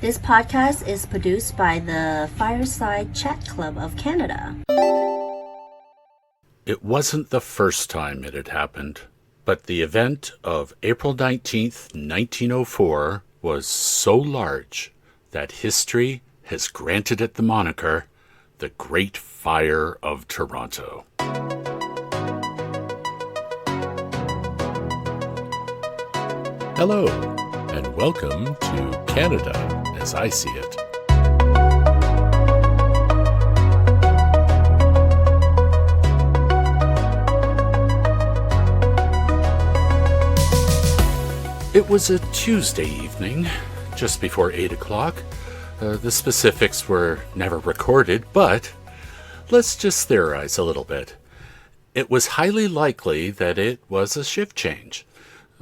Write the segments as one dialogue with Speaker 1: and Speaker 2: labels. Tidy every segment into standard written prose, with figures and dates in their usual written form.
Speaker 1: This podcast is produced by the Fireside Chat Club of Canada.
Speaker 2: It wasn't the first time it had happened, but the event of April 19th, 1904 was so large that history has granted it the moniker, the Great Fire of Toronto.
Speaker 3: Hello, and welcome to Canada as I See It.
Speaker 2: It was a Tuesday evening, just before 8 o'clock. The specifics were never recorded, but let's just theorize a little bit. It was highly likely that it was a shift change.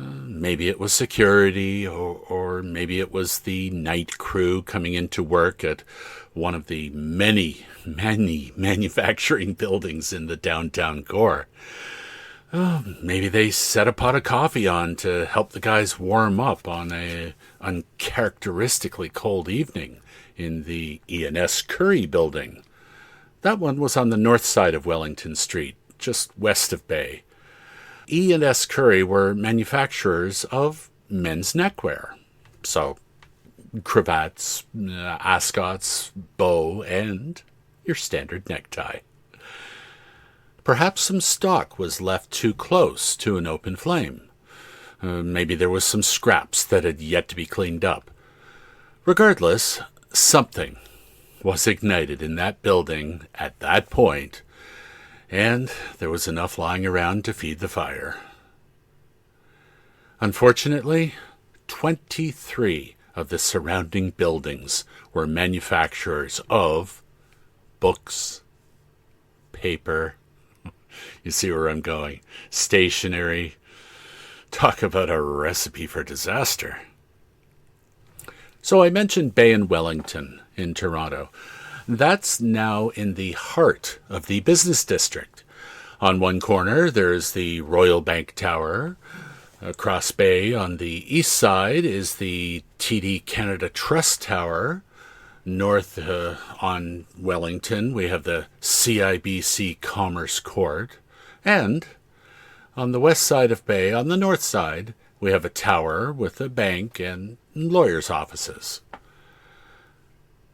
Speaker 2: Maybe it was security, or maybe it was the night crew coming into work at one of the many manufacturing buildings in the downtown core. Maybe they set a pot of coffee on to help the guys warm up on a uncharacteristically cold evening in the E&S Curry building. That one was on the north side of Wellington Street, just west of Bay. E&S Curry were manufacturers of men's neckwear. So, cravats, ascots, bow, and your standard necktie. Perhaps some stock was left too close to an open flame. Maybe there was some scraps that had yet to be cleaned up. Regardless, something was ignited in that building at that point, and there was enough lying around to feed the fire. Unfortunately, 23 of the surrounding buildings were manufacturers of books, paper, you see where I'm going, stationery. Talk about a recipe for disaster. So I mentioned Bay and Wellington in Toronto. That's now in the heart of the business district. On one corner, there's the Royal Bank Tower. Across Bay on the east side is the TD Canada Trust Tower. North on Wellington, we have the CIBC Commerce Court. And on the west side of Bay, on the north side, we have a tower with a bank and lawyers' offices.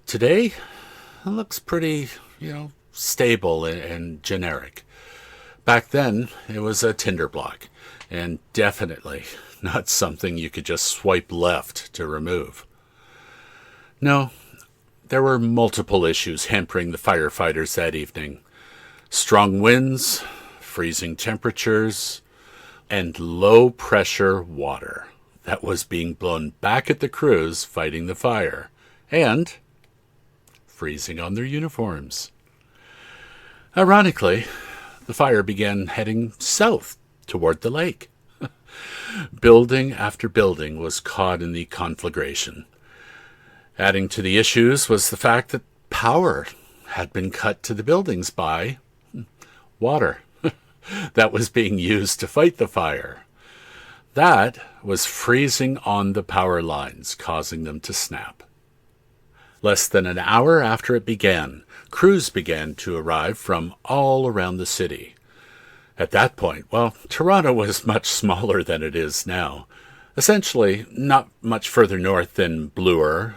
Speaker 2: Today, it looks pretty, stable and generic. Back then, it was a tinder block, and definitely not something you could just swipe left to remove. No, there were multiple issues hampering the firefighters that evening. Strong winds, freezing temperatures, and low-pressure water that was being blown back at the crews fighting the fire, and freezing on their uniforms. Ironically, the fire began heading south toward the lake. Building after building was caught in the conflagration. Adding to the issues was the fact that power had been cut to the buildings by water that was being used to fight the fire. That was freezing on the power lines, causing them to snap. Less than an hour after it began, crews began to arrive from all around the city. At that point, Toronto was much smaller than it is now. Essentially, not much further north than Bloor,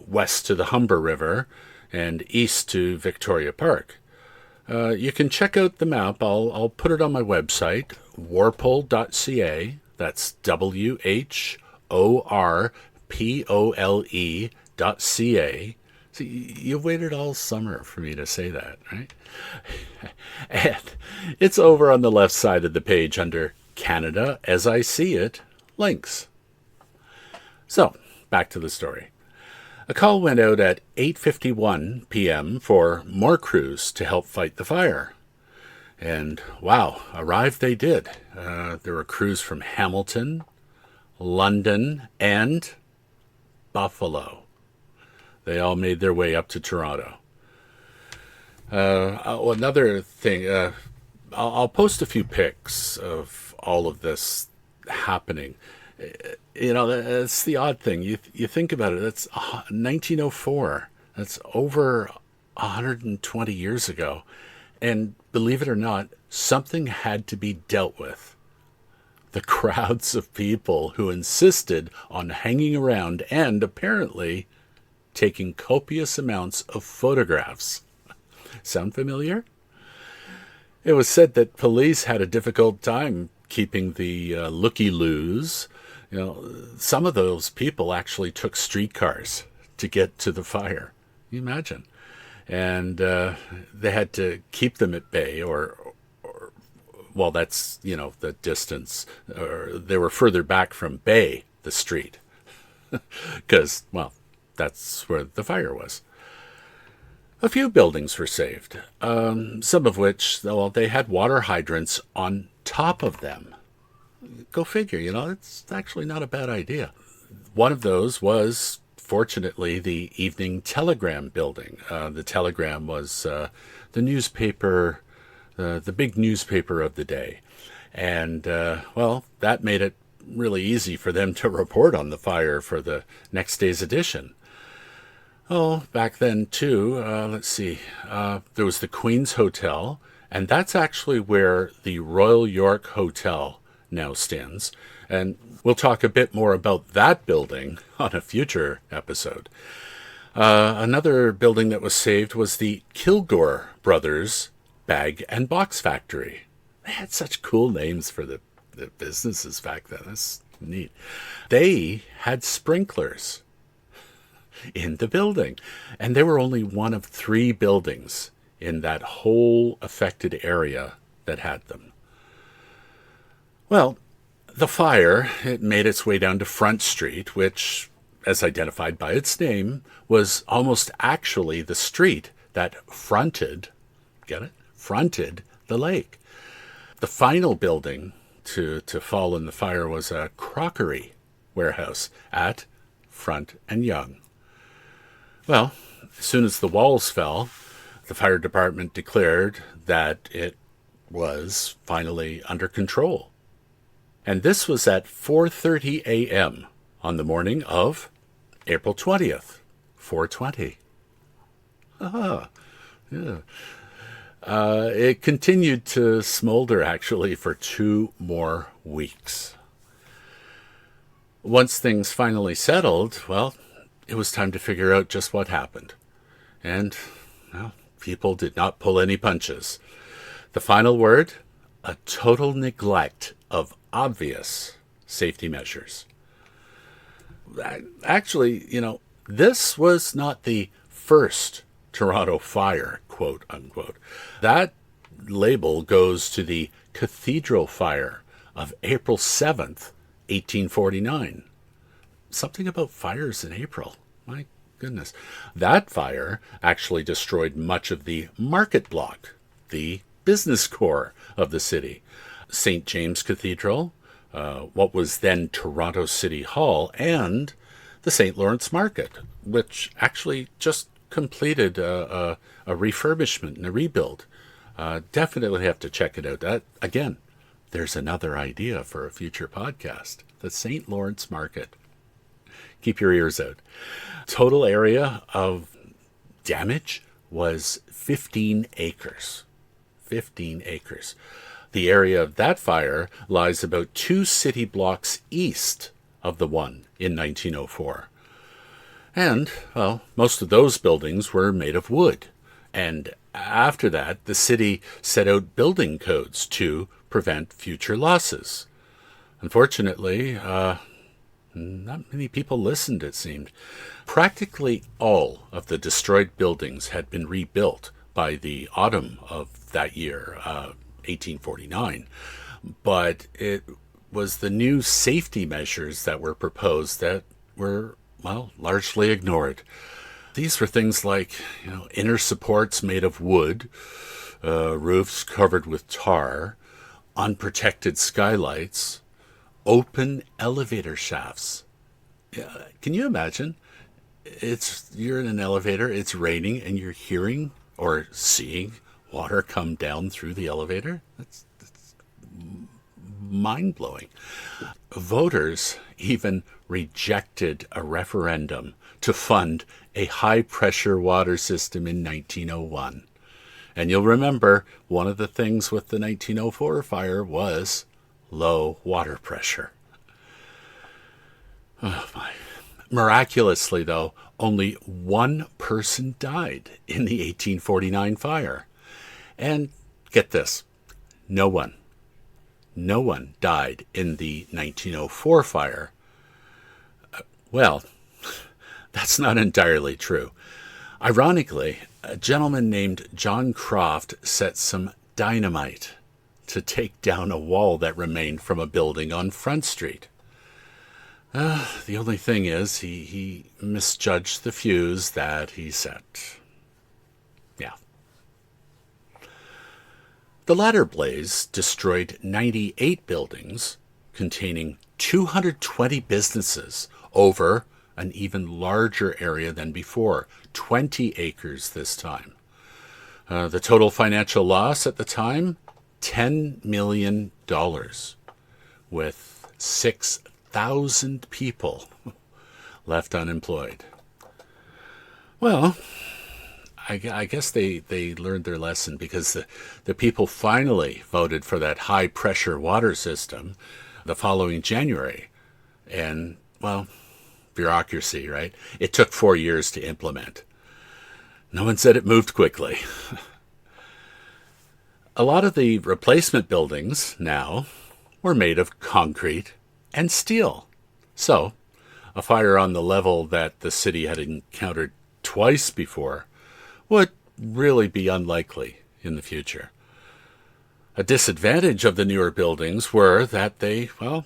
Speaker 2: west to the Humber River, and east to Victoria Park. You can check out the map. I'll put it on my website, warpole.ca. That's WHORPOLE.ca. See, you've waited all summer for me to say that, right? And it's over on the left side of the page under Canada as I See It, links. So, back to the story. A call went out at 8:51 p.m. for more crews to help fight the fire. And wow, arrive they did. There were crews from Hamilton, London, and Buffalo. They all made their way up to Toronto. Another thing, I'll post a few pics of all of this happening. That's the odd thing. You think about it. That's 1904. That's over 120 years ago. And believe it or not, something had to be dealt with. The crowds of people who insisted on hanging around and apparently taking copious amounts of photographs. Sound familiar? It was said that police had a difficult time keeping the looky-loos. Some of those people actually took streetcars to get to the fire. Can you imagine? And they had to keep them at bay, well, that's, the distance. Or they were further back from Bay, the street, because, well, that's where the fire was. A few buildings were saved, some of which, well, they had water hydrants on top of them. Go figure, it's actually not a bad idea. One of those was, fortunately, the Evening Telegram building. The Telegram was the newspaper, the big newspaper of the day. And, well, that made it really easy for them to report on the fire for the next day's edition. Oh, back then, too, let's see, there was the Queen's Hotel, and that's actually where the Royal York Hotel now stands. And we'll talk a bit more about that building on a future episode. Another building that was saved was the Kilgore Brothers Bag and Box Factory. They had such cool names for the businesses back then. That's neat. They had sprinklers in the building, and they were only one of 3 buildings in that whole affected area that had them. Well, the fire, it made its way down to Front Street, which, as identified by its name, was almost actually the street that fronted, get it? Fronted the lake. The final building to fall in the fire was a crockery warehouse at Front and Yonge. Well, as soon as the walls fell, the fire department declared that it was finally under control. And this was at 4:30 a.m. on the morning of April 20th, 420. Yeah. It continued to smolder, actually, for 2 more weeks. Once things finally settled, well, it was time to figure out just what happened. And, well, people did not pull any punches. The final word, a total neglect of obvious safety measures. Actually, this was not the first Toronto fire, quote unquote. That label goes to the Cathedral Fire of April 7th, 1849. Something about fires in April. My goodness. That fire actually destroyed much of the market block, the business core of the city. St. James Cathedral, what was then Toronto City Hall, and the St. Lawrence Market, which actually just completed a refurbishment and a rebuild. Definitely have to check it out. That, again, there's another idea for a future podcast. The St. Lawrence Market. Keep your ears out. Total area of damage was 15 acres. 15 acres. The area of that fire lies about 2 city blocks east of the one in 1904. And, well, most of those buildings were made of wood. And after that, the city set out building codes to prevent future losses. Unfortunately, not many people listened, it seemed. Practically all of the destroyed buildings had been rebuilt by the autumn of that year, 1849. But it was the new safety measures that were proposed that were, well, largely ignored. These were things like, inner supports made of wood, roofs covered with tar, unprotected skylights, open elevator shafts. Can you imagine? You're in an elevator, it's raining, and you're hearing or seeing water come down through the elevator? That's mind-blowing. Voters even rejected a referendum to fund a high-pressure water system in 1901. And you'll remember one of the things with the 1904 fire was low water pressure. Oh my. Miraculously, though, only one person died in the 1849 fire. And get this, no one died in the 1904 fire. Well, that's not entirely true. Ironically, a gentleman named John Croft set some dynamite to take down a wall that remained from a building on Front Street. The only thing is, he misjudged the fuse that he set. Yeah. The latter blaze destroyed 98 buildings containing 220 businesses over an even larger area than before, 20 acres this time. The total financial loss at the time, $10 million, with 6,000 people left unemployed. Well, I guess they learned their lesson, because the people finally voted for that high-pressure water system the following January. And, well, bureaucracy, right? It took 4 years to implement. No one said it moved quickly. A lot of the replacement buildings now were made of concrete and steel. So, a fire on the level that the city had encountered twice before would really be unlikely in the future. A disadvantage of the newer buildings were that they, well,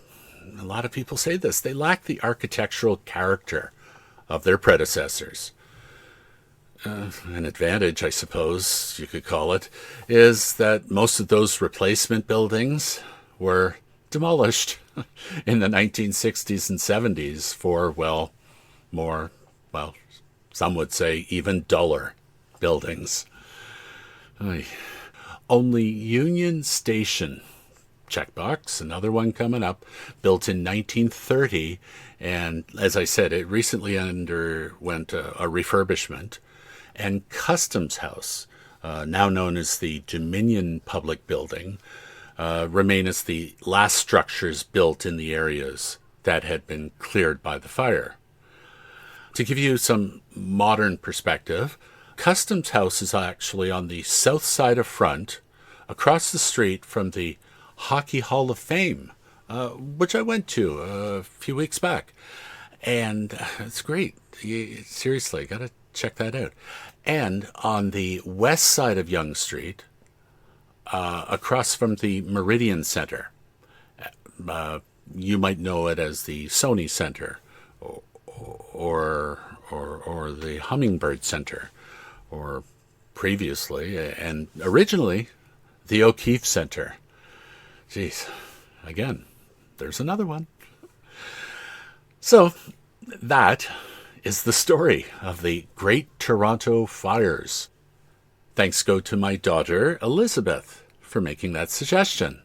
Speaker 2: a lot of people say this, they lack the architectural character of their predecessors. An advantage, I suppose you could call it, is that most of those replacement buildings were demolished in the 1960s and 70s for, well, more, well, some would say even duller buildings. Only Union Station, checkbox, another one coming up, built in 1930, and as I said, it recently underwent a refurbishment, and Customs House, now known as the Dominion Public Building, remain as the last structures built in the areas that had been cleared by the fire. To give you some modern perspective, Customs House is actually on the south side of Front, across the street from the Hockey Hall of Fame, which I went to a few weeks back. And it's great. Seriously, got to check that out. And on the west side of Yonge Street, across from the Meridian Center, you might know it as the Sony Center, or the Hummingbird Center, or previously and originally the O'Keefe Center. Jeez, again, there's another one. So that is the story of the Great Toronto Fires. Thanks go to my daughter, Elizabeth, for making that suggestion.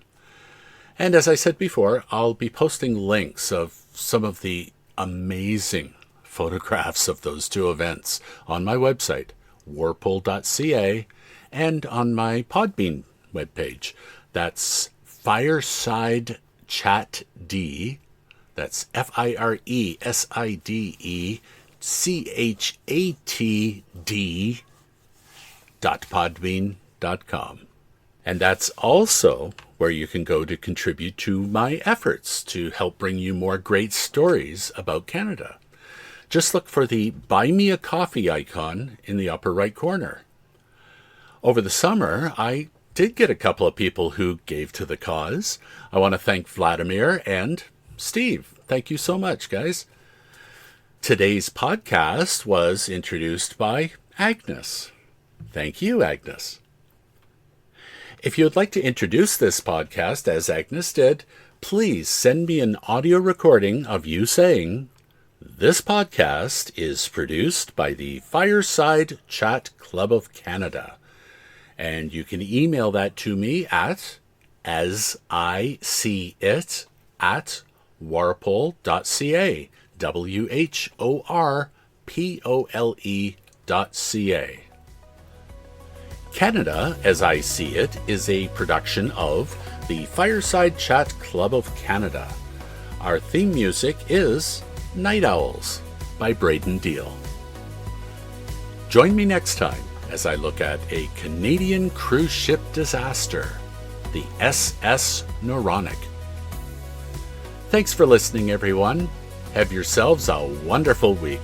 Speaker 2: And as I said before, I'll be posting links of some of the amazing photographs of those two events on my website, warpole.ca, and on my Podbean webpage. That's Fireside.The. That's FireSidechatD.podbean.com. And that's also where you can go to contribute to my efforts to help bring you more great stories about Canada. Just look for the Buy Me a Coffee icon in the upper right corner. Over the summer, I did get a couple of people who gave to the cause. I want to thank Vladimir and Steve. Thank you so much, guys. Today's podcast was introduced by Agnes. Thank you, Agnes. If you would like to introduce this podcast as Agnes did, please send me an audio recording of you saying, "This podcast is produced by the Fireside Chat Club of Canada." And you can email that to me at as I see it at warpole.ca. WHORPOLE.ca. Canada, as I see it, is a production of the Fireside Chat Club of Canada. Our theme music is Night Owls by Braden Deal. Join me next time as I look at a Canadian cruise ship disaster, the SS Noronic. Thanks for listening, everyone. Have yourselves a wonderful week.